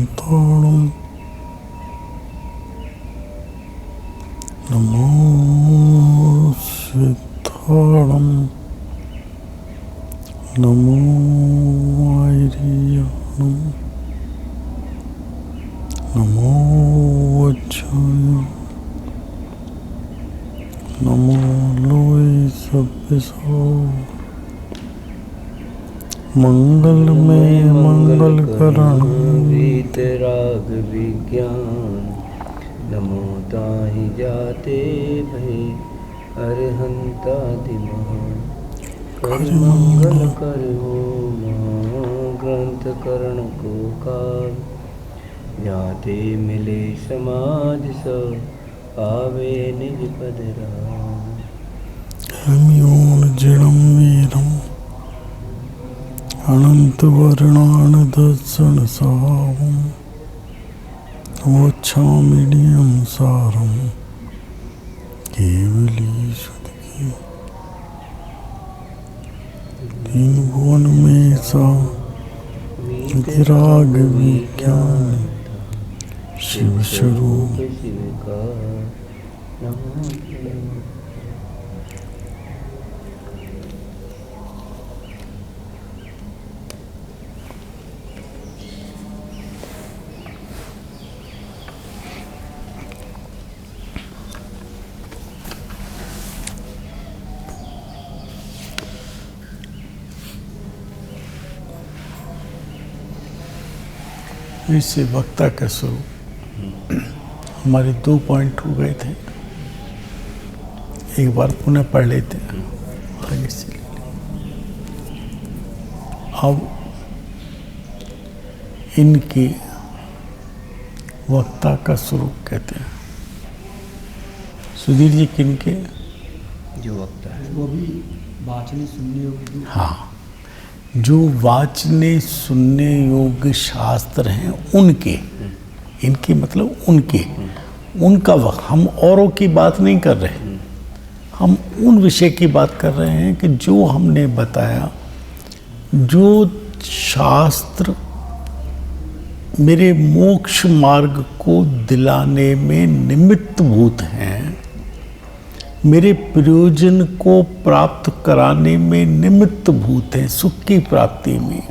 शान्ताणं नमो सिद्धाणं नमो आयर्याणं नमो वज्राय नमो लोय सभ्यसाय मंगलमय मंगल करण वीतराग विज्ञान नमो ताहि जाते भय अरहंता दिमान कर मंगल करो ग्रंथ करण को काल जाते मिले समाज सब आवे निज पद राम हम्योन जिणं वीरम् अनंत वर्णान दर्शन सावम वोच्छामिनियं सारम केवलीशुद्धि तीन भुवन में सा विराग विज्ञान शिव स्वरूप शिव का नमो इससे वक्ता का स्वरूप हमारे 2 पॉइंट हो गए थे, एक बार पुनः पढ़ लेते हैं आगे से। अब इनकी वक्ता का स्वरूप कहते हैं। सुधीर जी किनके? जो वक्ता है वो भी वाचने सुनने योग्य। हाँ, जो वाचने सुनने योग्य शास्त्र हैं उनके, इनके मतलब उनके, उनका वक्त। हम औरों की बात नहीं कर रहे, हम उन विषय की बात कर रहे हैं कि जो हमने बताया, जो शास्त्र मेरे मोक्ष मार्ग को दिलाने में निमित्त भूत हैं, मेरे प्रयोजन को प्राप्त कराने में निमित्त भूत हैं, सुख की प्राप्ति में,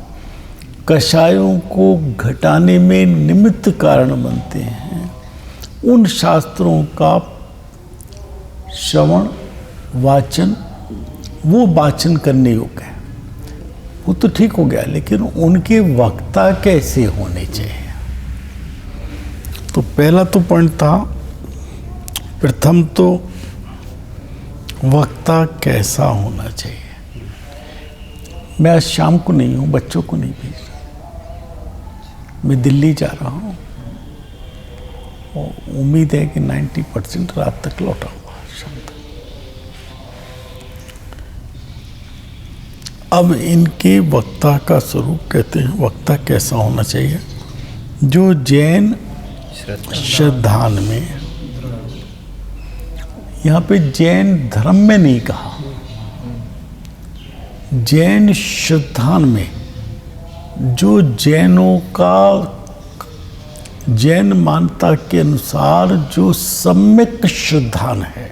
कषायों को घटाने में निमित्त कारण बनते हैं, उन शास्त्रों का श्रवण वाचन, वो वाचन करने योग्य है। वो तो ठीक हो गया, लेकिन उनके वक्ता कैसे होने चाहिए? तो पहला तो पॉइंट था, प्रथम तो वक्ता कैसा होना चाहिए। मैं आज शाम को नहीं हूँ, बच्चों को नहीं भेज रहा, मैं दिल्ली जा रहा हूँ और उम्मीद है कि 90% रात तक लौटाऊंगा, शाम तक। अब इनके वक्ता का स्वरूप कहते हैं, वक्ता कैसा होना चाहिए? जो जैन श्रद्धान में, यहाँ पे जैन धर्म में नहीं कहा, जैन श्रद्धान में, जो जैनों का, जैन मान्यता के अनुसार जो सम्यक श्रद्धान है।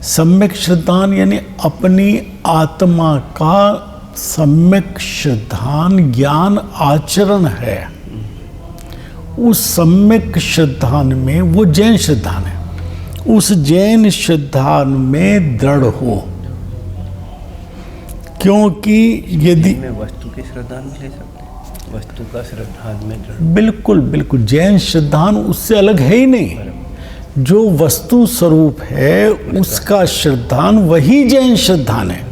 सम्यक श्रद्धान यानी अपनी आत्मा का सम्यक श्रद्धान ज्ञान आचरण है। उस सम्यक श्रद्धान में, वो जैन श्रद्धान है, उस जैन श्रद्धान में दृढ़ हो। क्योंकि यदि में वस्तु की श्रद्धान ले सकते हैं, वस्तु का श्रद्धान में दृढ़। बिल्कुल बिल्कुल, जैन श्रद्धान उससे अलग है ही नहीं। जो वस्तु स्वरूप है उसका श्रद्धान वही जैन श्रद्धान है।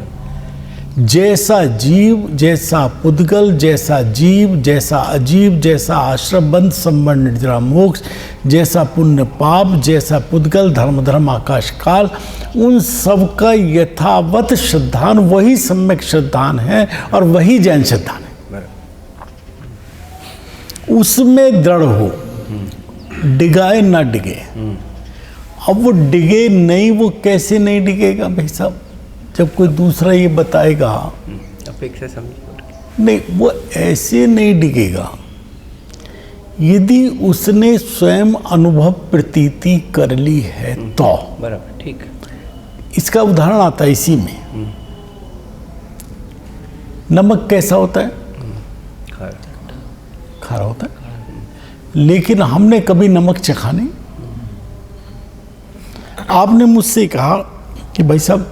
जैसा जीव, जैसा पुद्गल, जैसा जीव, जैसा अजीव, जैसा आश्रम बंध संबंध निद्रा मोक्ष, जैसा पुण्य पाप, जैसा पुद्गल धर्म धर्म आकाश काल, उन सब का यथावत श्रद्धान वही सम्यक श्रद्धान है और वही जैन श्रद्धान है। उसमें दृढ़ हो, डिगाए ना डिगे। अब वो डिगे नहीं, वो कैसे नहीं डिगेगा भाई साहब? जब कोई दूसरा ये बताएगा, अपेक्षा समझिए, नहीं वो ऐसे नहीं डिगेगा यदि उसने स्वयं अनुभव प्रतीति कर ली है तो बराबर, ठीक है। इसका उदाहरण आता है इसी में। नमक कैसा होता है? खारा होता है। लेकिन हमने कभी नमक चखा नहीं। आपने मुझसे कहा कि भाई साहब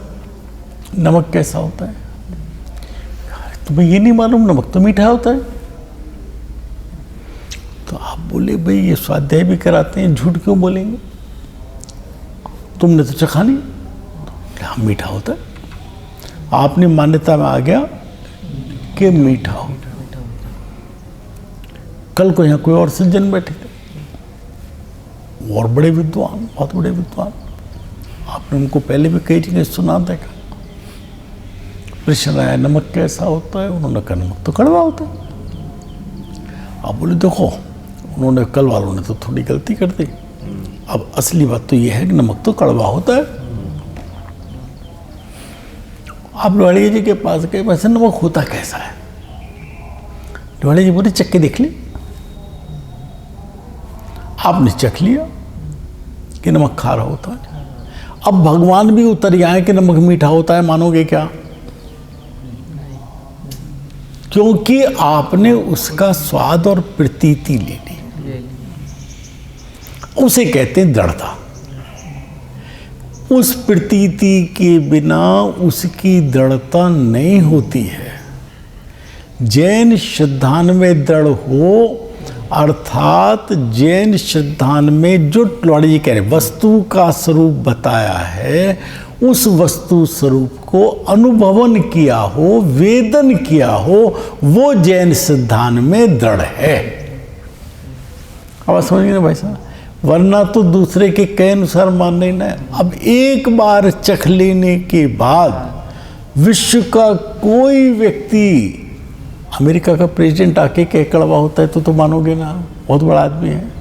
नमक कैसा होता है, तुम्हें ये नहीं मालूम नमक तो मीठा होता है। तो आप बोले भाई ये स्वाध्याय भी कराते हैं, झूठ क्यों बोलेंगे, तुमने तो चखा नहीं। हाँ मीठा होता है। आपने मान्यता में आ गया कि मीठा हो। कल को यहाँ कोई और सज्जन बैठे थे, और बड़े विद्वान, बहुत बड़े विद्वान, आपने उनको पहले भी कई जगह सुना देखा। प्रश्न आया नमक कैसा होता है, उन्होंने कहा नमक तो कड़वा होता है। आप बोले देखो उन्होंने, कल वालों ने तो थोड़ी गलती कर दी। अब असली बात तो यह है कि नमक तो कड़वा होता है। आप लोहाड़ी जी के पास गए, वैसे नमक होता कैसा है? लोहाड़ी जी बोले चख के देख ले। आपने चख लिया कि नमक खारा होता है। अब भगवान भी उतर आए कि नमक मीठा होता है, मानोगे क्या? क्योंकि आपने उसका स्वाद और प्रतीति ले ली। उसे कहते हैं दृढ़ता। उस प्रतीति के बिना उसकी दृढ़ता नहीं होती है। जैन सिद्धांत में दृढ़ हो, अर्थात जैन सिद्धांत में जो लोहाड़ी जी कह रहे वस्तु का स्वरूप बताया है, उस वस्तु स्वरूप को अनुभवन किया हो, वेदन किया हो, वो जैन सिद्धांत में दृढ़ है। अब समझ गए ना भाई साहब? वरना तो दूसरे के कहे अनुसार मान नहीं ना। अब एक बार चख लेने के बाद विश्व का कोई व्यक्ति, अमेरिका का प्रेसिडेंट आके कह कड़वा होता है तो मानोगे ना, बहुत बड़ा आदमी है।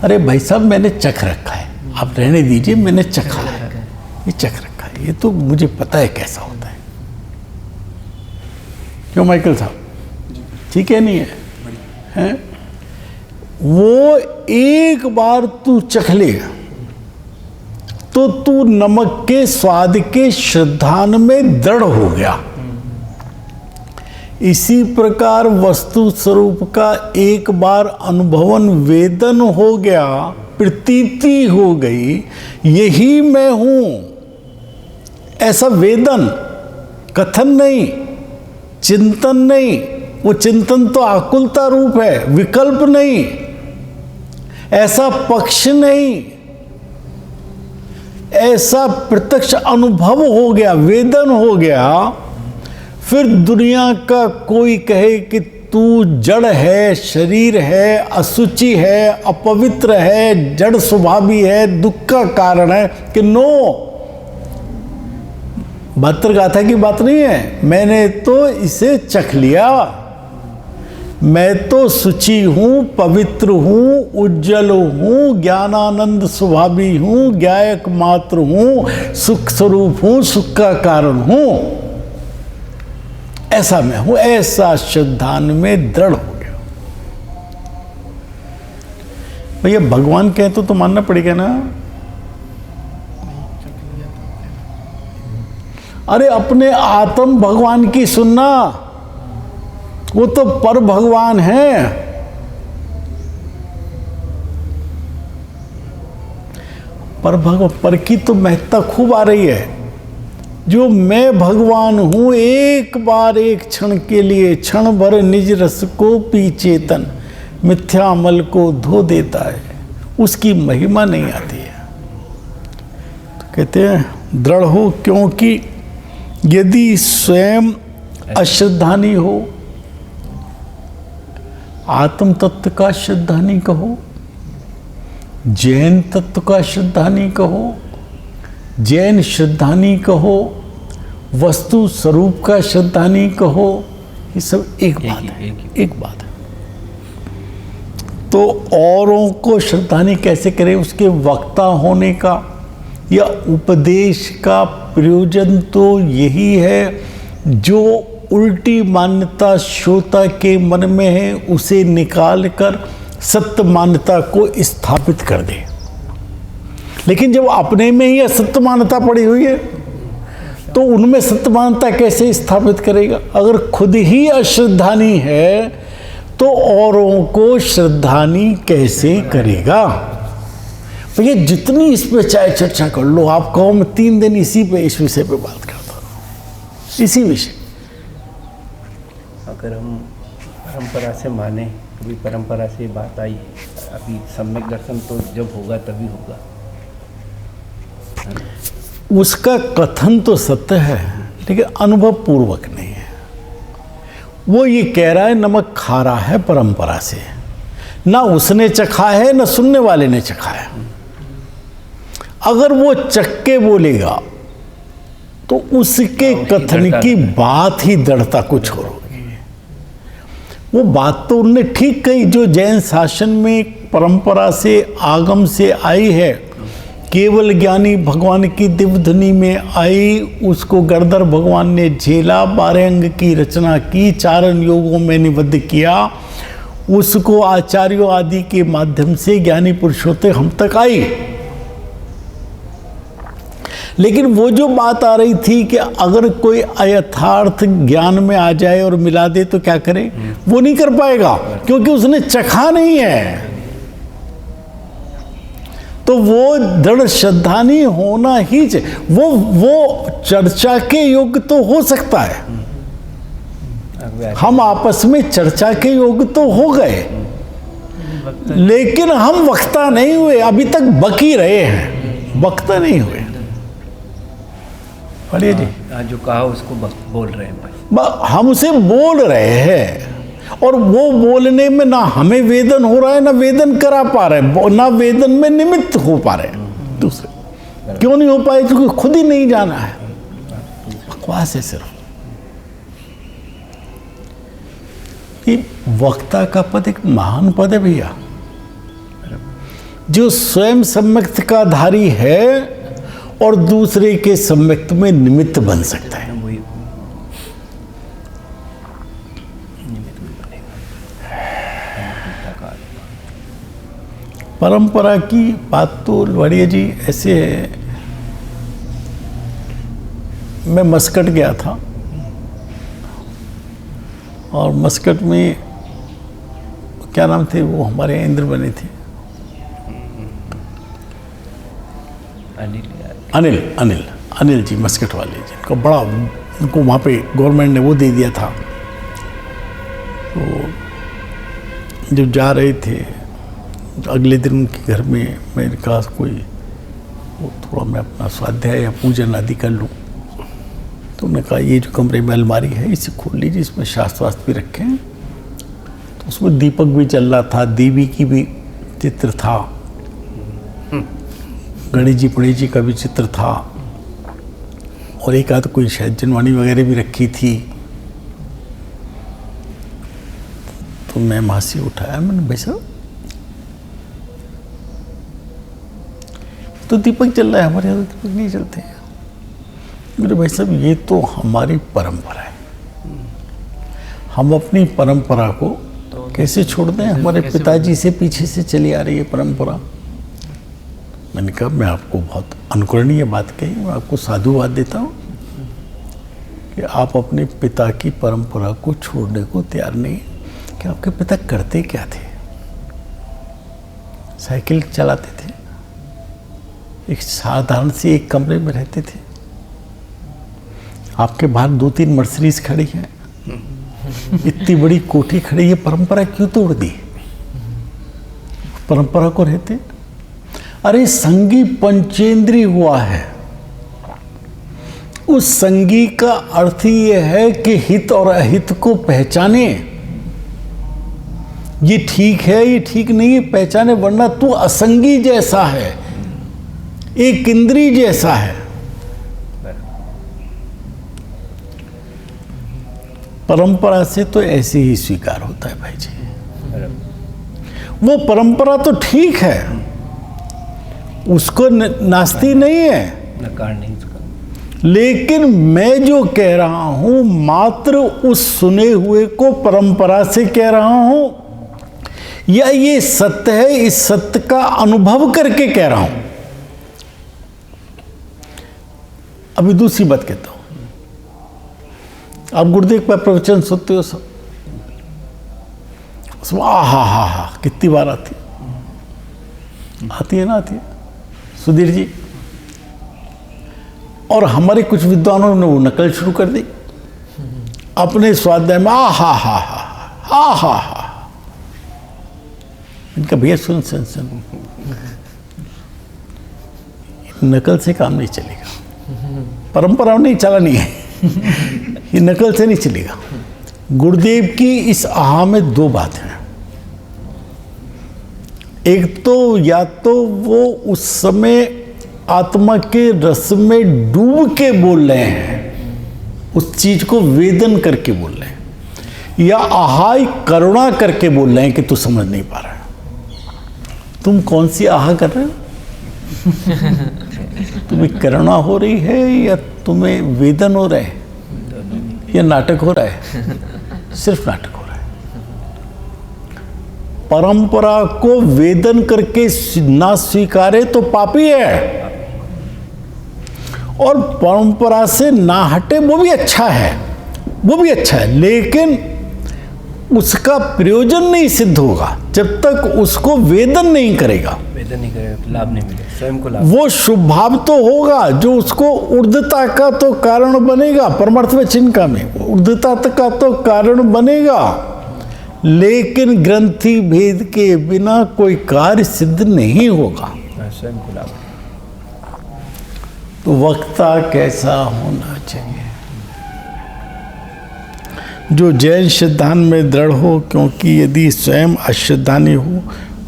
अरे भाई साहब मैंने चख रखा है, आप रहने दीजिए, मैंने चखा है, ये चख रखा है, ये तो मुझे पता है कैसा होता है। क्यों माइकल साहब, ठीक है नहीं है, हैं? वो एक बार तू चख लेगा तो तू नमक के स्वाद के सिद्धांत में दृढ़ हो गया। इसी प्रकार वस्तु स्वरूप का एक बार अनुभवन वेदन हो गया, प्रतीति हो गई, यही मैं हूं, ऐसा वेदन, कथन नहीं, चिंतन नहीं। वो चिंतन तो आकुलता रूप है, विकल्प नहीं, ऐसा पक्ष नहीं, ऐसा प्रत्यक्ष अनुभव हो गया, वेदन हो गया। फिर दुनिया का कोई कहे कि तू जड़ है, शरीर है, असुचि है, अपवित्र है, जड़ स्वभावी है, दुख का कारण है, कि नो, भद्र गाथा की बात नहीं है। मैंने तो इसे चख लिया, मैं तो शुचि हूँ, पवित्र हूँ, उज्जवल हूँ, ज्ञानानंद स्वभावी हूँ, ज्ञायक मात्र हूँ, सुख स्वरूप हूँ, सुख का कारण हूँ, ऐसा मैं हूँ। ऐसा सिद्धांत में दृढ़ हो गया। भैया भगवान कहे तो मानना पड़ेगा ना। अरे अपने आत्म भगवान की सुनना, वो तो पर भगवान है। पर की तो महत्ता खूब आ रही है। जो मैं भगवान हूं, एक बार एक क्षण के लिए, क्षण भर निज रस को पी चेतन, मिथ्या अमल को धो देता है, उसकी महिमा नहीं आती है। तो कहते हैं दृढ़ हो, क्योंकि यदि स्वयं अश्रद्धानी हो, आत्म तत्व का श्रद्धानी कहो, जैन तत्व का श्रद्धानी कहो, जैन श्रद्धानी कहो, वस्तु स्वरूप का श्रद्धानी कहो, ये सब एक बात है, एक बात है। तो औरों को श्रद्धानी कैसे करें? उसके वक्ता होने का या उपदेश का प्रयोजन तो यही है जो उल्टी मान्यता श्रोता के मन में है उसे निकाल कर सत्य मान्यता को स्थापित कर दे। लेकिन जब अपने में ही असत्य मान्यता पड़ी हुई है तो उनमें सत्य मान्यता कैसे स्थापित करेगा? अगर खुद ही अश्रद्धानी है तो औरों को श्रद्धानी कैसे करेगा? भैया जितनी इस पे चाहे चर्चा कर लो, आप कहो मैं 3 दिन इस विषय पे बात करता हूँ, इसी विषय। अगर हम परंपरा से माने, कभी परंपरा से बात आई, अभी सम्यक दर्शन तो जब होगा तभी होगा। उसका कथन तो सत्य है लेकिन अनुभव पूर्वक नहीं है। वो ये कह रहा है नमक खा रहा है परंपरा से, ना उसने चखा है ना सुनने वाले ने चखा है। अगर वो चख के बोलेगा तो उसके कथन की बात ही दृढ़ता कुछ और होगी। वो बात तो उनने ठीक कही जो जैन शासन में परंपरा से आगम से आई है, केवल ज्ञानी भगवान की दिव्य ध्वनि में आई, उसको गणधर भगवान ने झेला, 12 अंग की रचना की, 4 योगों में निबद्ध किया, उसको आचार्यों आदि के माध्यम से ज्ञानी पुरुषों तक हम तक आई। लेकिन वो जो बात आ रही थी कि अगर कोई अयथार्थ ज्ञान में आ जाए और मिला दे तो क्या करे, वो नहीं कर पाएगा क्योंकि उसने चखा नहीं है। तो वो दृढ़ श्रद्धानी होना ही चाहिए। वो चर्चा के योग्य तो हो सकता है, हम आपस में चर्चा के योग्य तो हो गए, लेकिन हम वक्ता नहीं हुए, अभी तक बकी रहे हैं, वक्ता नहीं हुए। पढ़िए जी। जो कहा उसको बोल रहे हैं, हम उसे बोल रहे हैं और वो बोलने में ना हमें वेदन हो रहा है ना वेदन करा पा रहे हैं, ना वेदन में निमित्त हो पा रहे हैं। दूसरे क्यों नहीं हो पाए? क्योंकि खुद ही नहीं जाना है, बकवास है सिर्फ। ये वक्ता का पद एक महान पद है भैया, जो स्वयं सम्यक्त का धारी है और दूसरे के सम्यक्त में निमित्त बन सकता है। परंपरा की बात तो लड़िए जी ऐसे है। मैं मस्कट गया था और मस्कट में क्या नाम थे वो हमारे इंद्र बने थे, अनिल जी, मस्कट वाले जी, उनका बड़ा, उनको वहाँ पे गवर्नमेंट ने वो दे दिया था। तो जब जा रहे थे अगले दिन उनके घर में मैंने कहा कोई वो थोड़ा मैं अपना स्वाध्याय या पूजन आदि कर लूँ। तो उन्होंने कहा ये जो कमरे में अलमारी है इसे खोल लीजिए, इसमें शास्त्र वास्त्र भी रखे हैं। तो उसमें दीपक भी चल रहा था, देवी की भी चित्र था, गणेश जी पुणे जी का भी चित्र था और एक आध कोई शायद जनवाणी वगैरह भी रखी थी। तो मैं वहाँ से उठाया, मैंने भाई साहब तो दीपक चल रहा है, हमारे यहाँ दीपक नहीं चलते हैं। मेरे भाई साहब ये तो हमारी परंपरा है, हम अपनी परंपरा को कैसे छोड़ दें? हमारे पिताजी से पीछे से चली आ रही है परंपरा। मैंने कहा मैं आपको बहुत अनुकरणीय बात कही, मैं आपको साधुवाद देता हूँ कि आप अपने पिता की परंपरा को छोड़ने को तैयार नहीं। कि आपके पिता करते क्या थे? साइकिल चलाते थे, एक साधारण सी एक कमरे में रहते थे, आपके बाहर 2-3 मर्सिडीज खड़ी हैं, इतनी बड़ी कोठी खड़ी है, परंपरा क्यों तोड़ दी? परंपरा को रहते। अरे संगी पंचेंद्री हुआ है, उस संगी का अर्थ ये है कि हित और अहित को पहचाने, ये ठीक है ये ठीक नहीं है पहचाने, वरना तू असंगी जैसा है, एक इंद्री जैसा है। परंपरा से तो ऐसे ही स्वीकार होता है भाई जी। वो परंपरा तो ठीक है, उसको नास्ती नहीं है, नकार नहीं उसका, लेकिन मैं जो कह रहा हूं मात्र उस सुने हुए को परंपरा से कह रहा हूं या ये सत्य है, इस सत्य का अनुभव करके कह रहा हूं। अभी दूसरी बात कहता हूं, आप गुरुदेव का प्रवचन सुनते हो सब, उसमें हा कितनी बार आती है ना, आती है सुधीर जी। और हमारे कुछ विद्वानों ने वो नकल शुरू कर दी अपने स्वाध्याय में, हा। इनका भैया सुन नकल से काम नहीं चलेगा, परंपरा नहीं चलानी है, ये नकल से नहीं चलेगा। गुरुदेव की इस आहा में दो बातें हैं। एक तो या तो वो उस समय आत्मा के रस में डूब के बोल रहे हैं, उस चीज को वेदन करके बोल रहे हैं, या आहाई करुणा करके बोल रहे हैं कि तू समझ नहीं पा रहा है। तुम कौन सी आहा कर रहे हो? तुम्हें करुणा हो रही है या तुम्हें वेदन हो रहा है या नाटक हो रहा है? सिर्फ नाटक हो रहा है। परंपरा को वेदन करके ना स्वीकारे तो पापी है, और परंपरा से ना हटे वो भी अच्छा है, वो भी अच्छा है, लेकिन उसका प्रयोजन नहीं सिद्ध होगा जब तक उसको वेदन नहीं करेगा। वेदन नहीं करेगा, लाभ नहीं मिलेगा, स्वयं को लाभ। वो शुभ भाव तो होगा जो उसको ऊर्ध्वता का तो कारण बनेगा, परमार्थ में चिन्ह में ऊर्ध्वता का तो कारण बनेगा, लेकिन ग्रंथि भेद के बिना कोई कार्य सिद्ध नहीं होगा। स्वयं को लाभ। तो वक्ता कैसा होना चाहिए? जो जैन सिद्धांत में दृढ़ हो, क्योंकि यदि स्वयं अश्रद्धानी हो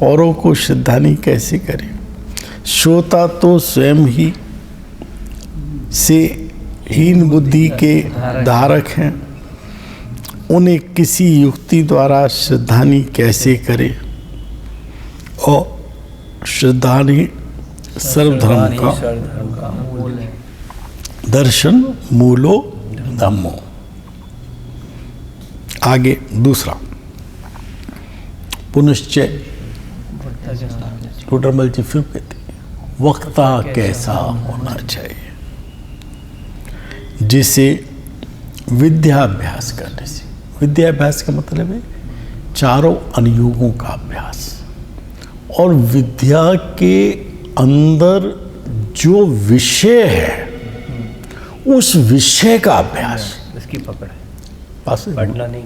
औरों को श्रद्धानी कैसे करे? श्रोता तो स्वयं ही से हीन बुद्धि के धारक हैं, उन्हें किसी युक्ति द्वारा श्रद्धानी कैसे करे? और श्रद्धानी सर्वधर्म का दर्शन मूलो धम्मो। आगे दूसरा पुनश्चय टोडरमल जी फिर कहते हैं वक्ता कैसा होना चाहिए? जिसे विद्याभ्यास करने से, विद्याभ्यास का मतलब है चारों अनुयोगों का अभ्यास, और विद्या के अंदर जो विषय है उस विषय का अभ्यास, इसकी पकड़ है, पढ़ना नहीं।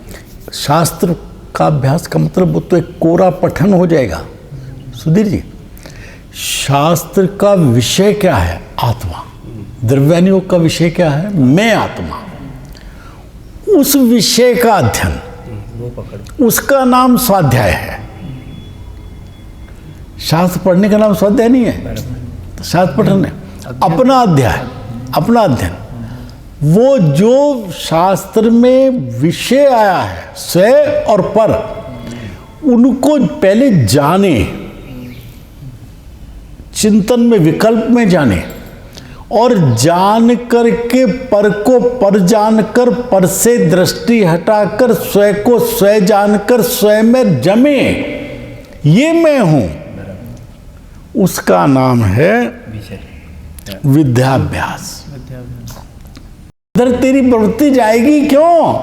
शास्त्र का अभ्यास का मतलब वो तो एक कोरा पठन हो जाएगा। सुधीर जी, शास्त्र का विषय क्या है? आत्मा। द्रव्यानुयोग का विषय क्या है? मैं आत्मा। उस विषय का अध्ययन, वो पकड़, उसका नाम स्वाध्याय है। शास्त्र पढ़ने का नाम स्वाध्याय नहीं है, तो शास्त्र पठन है अपना अध्याय, अपना अध्ययन। वो जो शास्त्र में विषय आया है, स्व और पर, उनको पहले जाने, चिंतन में विकल्प में जाने, और जान करके पर को पर जानकर, पर से दृष्टि हटाकर स्वयं को स्वयं जानकर स्वयं में जमे, ये मैं हूं, उसका नाम है विद्याभ्यास। इधर तेरी प्रवृत्ति जाएगी क्यों?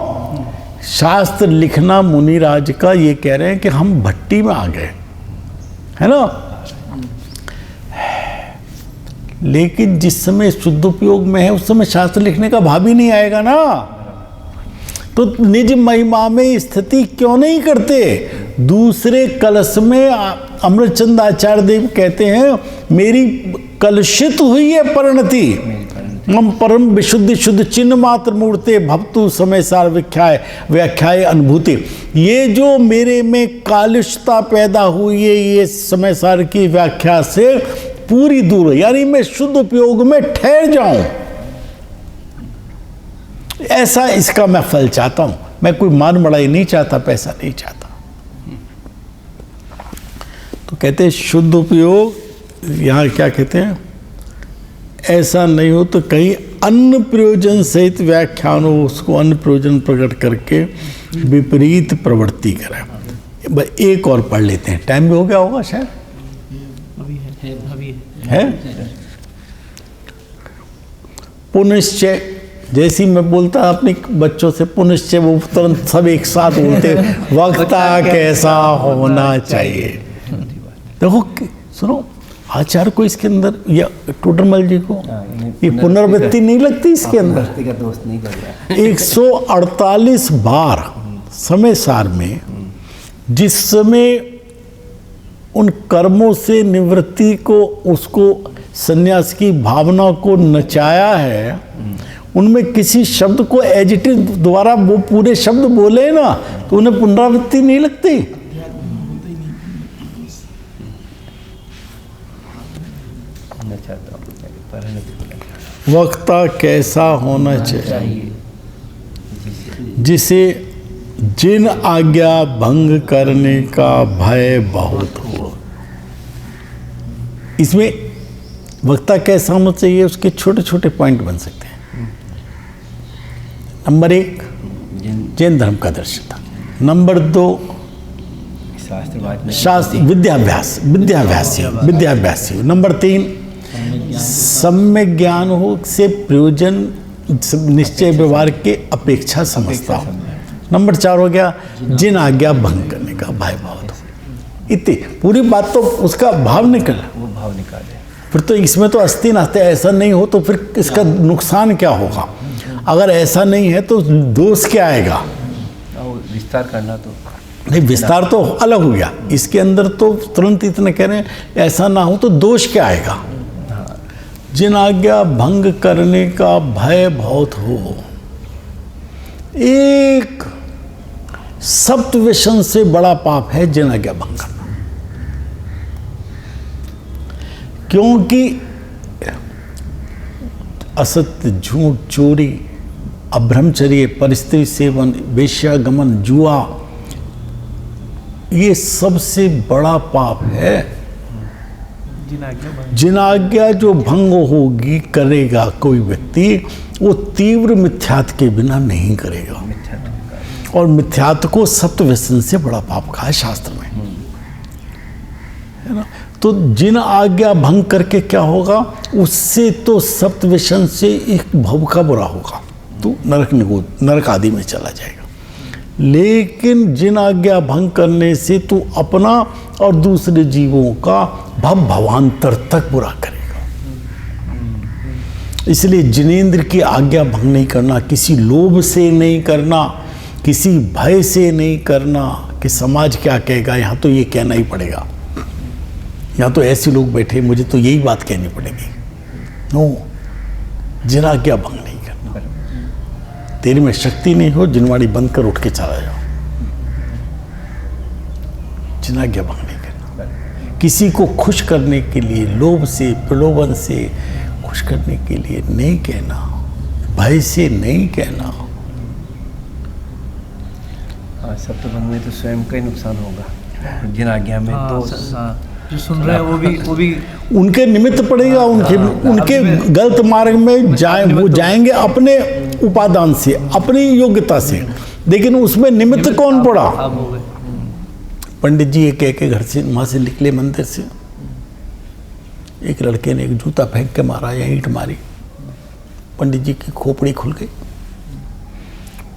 शास्त्र लिखना मुनिराज का, ये कह रहे हैं कि हम भट्टी में आ गए, है ना। लेकिन जिस समय शुद्ध उपयोग में है उस समय शास्त्र लिखने का भाव ही नहीं आएगा ना। तो निज महिमा में स्थिति क्यों नहीं करते? दूसरे कलश में अमृतचंद आचार्य देव कहते हैं मेरी कलुषित हुई है परिणति, मम परम विशुद्धि शुद्ध चिन्ह मात्र मूर्ते भवतु समय सार व्याख्याय अनुभूति। ये जो मेरे में कालुषता पैदा हुई है ये समय सार की व्याख्या से पूरी दूर है, यानी मैं शुद्ध उपयोग में ठहर जाऊं, ऐसा इसका मैं फल चाहता हूं। मैं कोई मान बढ़ाई नहीं चाहता, पैसा नहीं चाहता। तो कहते हैं शुद्ध उपयोग, यहां क्या कहते हैं, ऐसा नहीं हो तो कहीं अन्य प्रयोजन सहित व्याख्यान हो, उसको अन्य प्रयोजन प्रकट करके विपरीत प्रवृत्ति करे। एक और पढ़ लेते हैं, टाइम भी हो गया होगा शायद, अभी है। पुनश्चय, जैसे ही मैं बोलता अपने बच्चों से पुनश्चय, वो तुरंत सब एक साथ बोलते वक्ता कैसा होना चाहिए। देखो सुनो, आचार्य को इसके अंदर या टोडरमल जी को ये पुनर्वृत्ति नहीं लगती इसके अंदर। का दोस्त नहीं कर रहा। 148 बार समय सार में जिस समय उन कर्मों से निवृत्ति को, उसको संन्यास की भावना को नचाया है, उनमें किसी शब्द को एडिटिव द्वारा वो पूरे शब्द बोले ना तो उन्हें पुनरावृत्ति नहीं लगती। वक्ता कैसा होना चाहिए, जिसे जिन आज्ञा भंग करने का भय बहुत हो। इसमें वक्ता कैसा होना चाहिए, उसके छोटे छोटे पॉइंट बन सकते हैं। नंबर 1 जैन धर्म का दर्शन था। नंबर 2 शास्त्र विद्याभ्यासी। नंबर 3 सम्यक ज्ञान हो, से प्रयोजन निश्चय व्यवहार के अपेक्षा समझता हो। नंबर 4 हो गया जिन आज्ञा भंग करने का भय बहुत हो। इतनी पूरी बात तो उसका भाव निकला, वो भाव निकाले। फिर तो इसमें तो अस्ति नास्ते, ऐसा नहीं हो तो फिर इसका नुकसान क्या होगा। अगर ऐसा नहीं है तो दोष क्या आएगा। विस्तार करना तो नहीं, विस्तार तो अलग हो गया, इसके अंदर तो तुरंत इतना कह रहे हैं ऐसा ना हो तो दोष क्या आएगा। जिन आज्ञा भंग करने का भय बहुत हो, एक सप्त व्यसन से बड़ा पाप है जिन आज्ञा भंग करना। क्योंकि असत्य, झूठ, चोरी, अब्रह्मचर्य, परिस्त्री सेवन, वेश्यागमन, जुआ, ये सबसे बड़ा पाप है। जिन आज्ञा जो भंग होगी करेगा कोई व्यक्ति, वो तीव्र मिथ्यात्व के बिना नहीं करेगा। और मिथ्यात्व को सप्त व्यसन से बड़ा पाप कहा है शास्त्र में, है ना। तो जिन आज्ञा भंग करके क्या होगा, उससे तो सप्त व्यसन से एक भव का बुरा होगा, तो नरक आदि में चला जाएगा। लेकिन जिन आज्ञा भंग करने से तू अपना और दूसरे जीवों का भवांतर तक बुरा करेगा। इसलिए जिनेंद्र की आज्ञा भंग नहीं करना, किसी लोभ से नहीं करना, किसी भय से नहीं करना कि समाज क्या कहेगा। यहाँ तो ये कहना ही पड़ेगा, यहाँ तो ऐसे लोग बैठे, मुझे तो यही बात कहनी पड़ेगी। नो, जिन आज्ञा भंग नहीं करना। तेरे में शक्ति नहीं हो, जिनवाड़ी बंद कर उठ के चला जाओ। जिन आज्ञा भंग नहीं करना। किसी को खुश करने के लिए, लोभ से, प्रलोभन से खुश करने के लिए नहीं कहना, भय से नहीं कहना। सप्तभंग में तो स्वयं का ही नुकसान होगा। जिन आज्ञा में तो जो सुन रहे हैं वो भी उनके निमित्त पड़ेगा, उनके गलत मार्ग में वो जाएंगे अपने उपादान से, अपनी योग्यता से। लेकिन उसमें निमित्त कौन पड़ा। पंडित जी एक कह के घर से, वहाँ से निकले मंदिर से, एक लड़के ने एक जूता फेंक के मारा या ईंट मारी, पंडित जी की खोपड़ी खुल गई।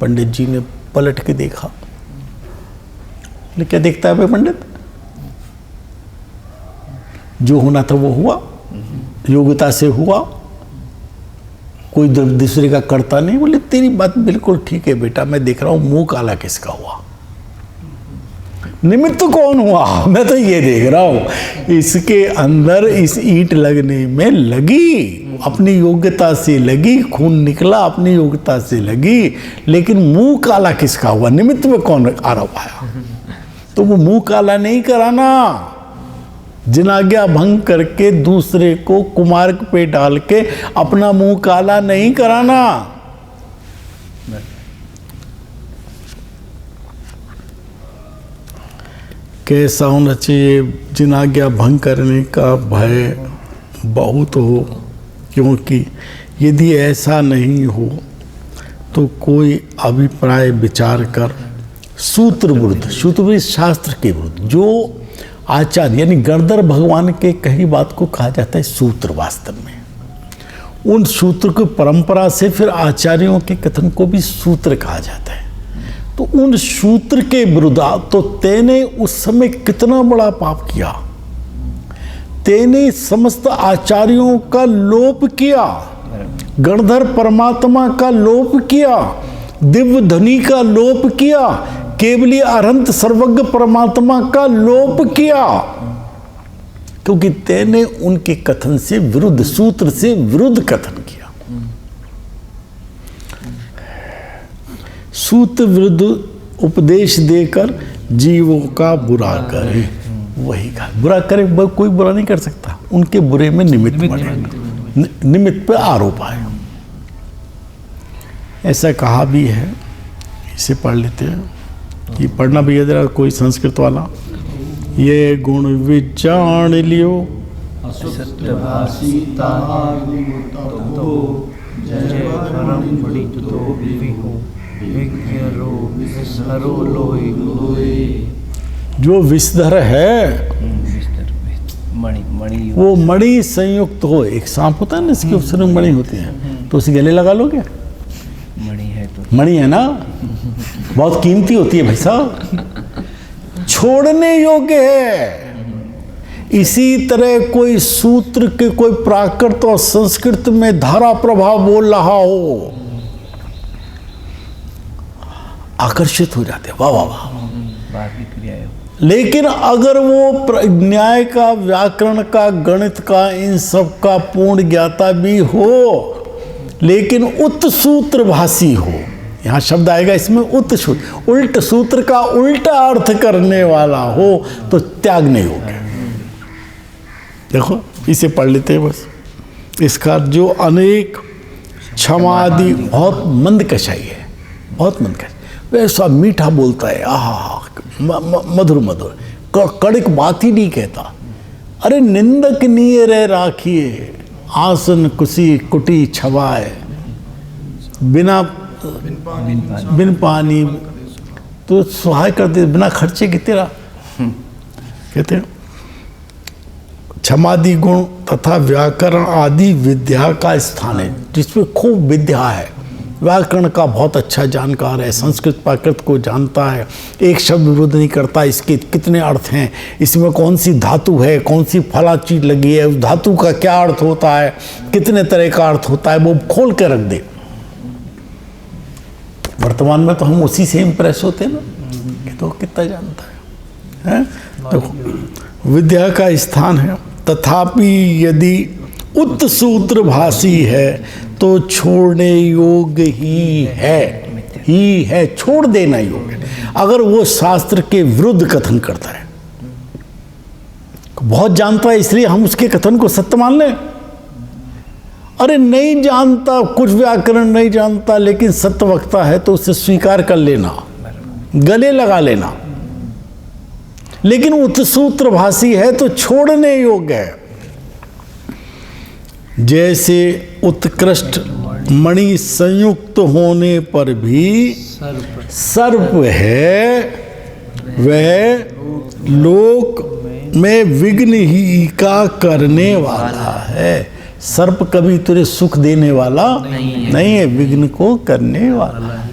पंडित जी ने पलट के देखा, क्या देखता है भाई पंडित, जो होना था वो हुआ, योग्यता से हुआ, कोई दूसरे का करता नहीं। बोले तेरी बात बिल्कुल ठीक है बेटा, मैं देख रहा हूं मुंह काला किसका हुआ, निमित्त कौन हुआ, मैं तो ये देख रहा हूं। इसके अंदर इस ईंट लगने में लगी, अपनी योग्यता से लगी, खून निकला अपनी योग्यता से लगी, लेकिन मुंह काला किसका हुआ, निमित्त में कौन आरोप आया। तो वो मुंह काला नहीं कराना, जिन आज्ञा भंग करके दूसरे को कुमार्ग पे डाल के अपना मुंह काला नहीं कराना। कैसा होना चाहिए, जिन आज्ञा भंग करने का भय बहुत हो, क्योंकि यदि ऐसा नहीं हो तो कोई अभिप्राय विचार कर सूत्र विरुद्ध, सूत्र विरुद्ध शास्त्र के विरुद्ध, जो आचार्य यानी गणधर भगवान के कही बात को कहा जाता है सूत्र। वास्तव में उन सूत्र की परंपरा से फिर आचार्यों के कथन को भी सूत्र कहा जाता है। तो उन सूत्र के विरुद्ध, तो तेने उस समय कितना बड़ा पाप किया, तेने समस्त आचार्यों का लोप किया, गणधर परमात्मा का लोप किया, दिव्य धनी का लोप किया, केवली अनंत सर्वज्ञ परमात्मा का लोप किया, क्योंकि तेने उनके कथन से विरुद्ध, सूत्र से विरुद्ध कथन किया। सूत्र विरुद्ध उपदेश देकर जीवों का बुरा करे, वही कहा बुरा करे, कोई बुरा नहीं कर सकता, उनके बुरे में निमित्त पे आरोप आए, ऐसा कहा भी है। इसे पढ़ लेते हैं, ये पढ़ना भैया जरा कोई संस्कृत वाला। ये गुण विचार लियो जो विषधर है मणि वो मणि संयुक्त हो। एक सांप होता है ना, इसके उपसर्ग में मणि होती है, तो उसे गले लगा लो क्या? मणि है तो मणि है ना, बहुत कीमती होती है भाई साहब, छोड़ने योग्य है। इसी तरह कोई सूत्र के कोई प्राकृत और संस्कृत में धारा प्रभाव बोल रहा हो, आकर्षित हो जाते, वाह वाह वाह, बात की क्रिया है। लेकिन अगर वो न्याय का, व्याकरण का, गणित का, इन सब का पूर्ण ज्ञाता भी हो, लेकिन उत सूत्र भाषी हो, यहाँ शब्द आएगा इसमें उत सूत्र, उल्ट सूत्र का उल्टा अर्थ करने वाला हो, तो त्याग नहीं होगा। देखो इसे पढ़ लेते हैं बस। इसका जो अनेक क्षमादि, बहुत मंद कशाई है, बहुत मंद कशाई, वैसा मीठा बोलता है, आहा मधुर मधुर, कड़क बात ही नहीं कहता। अरे निंदक निये रह राखिए, आसन कुसी कुटी छवाए, बिना बिन पानी तो सहाय कर दे, बिना खर्चे के तेरा, कहते हैं क्षमादि गुण तथा व्याकरण आदि विद्या का स्थान है, जिसमें खूब विद्या है, व्याकरण का बहुत अच्छा जानकार है, संस्कृत प्राकृत को जानता है, एक शब्द विरोध नहीं करता, इसके कितने अर्थ हैं, इसमें कौन सी धातु है, कौन सी फला चीज लगी है, उस धातु का क्या अर्थ होता है, कितने तरह का अर्थ होता है, वो खोल के रख दे। वर्तमान में तो हम उसी से इम्प्रेस होते हैं ना, कि तो कितना जानता है? तो विद्या का स्थान है। तथापि यदि उत सूत्र भाषी है तो छोड़ने योग्य ही है, छोड़ देना योग्य। अगर वो शास्त्र के विरुद्ध कथन करता है, बहुत जानता है इसलिए हम उसके कथन को सत्य मान लें? अरे नहीं जानता, कुछ व्याकरण नहीं जानता, लेकिन सत्य वक्ता है तो उसे स्वीकार कर लेना, गले लगा लेना। लेकिन उत्सूत्र भाषी है तो छोड़ने योग्य है। जैसे उत्कृष्ट मणि संयुक्त होने पर भी सर्प है, वह लोक में विघ्न ही का करने वाला है। सर्प कभी तुझे सुख देने वाला नहीं है, विघ्न को करने वाला है।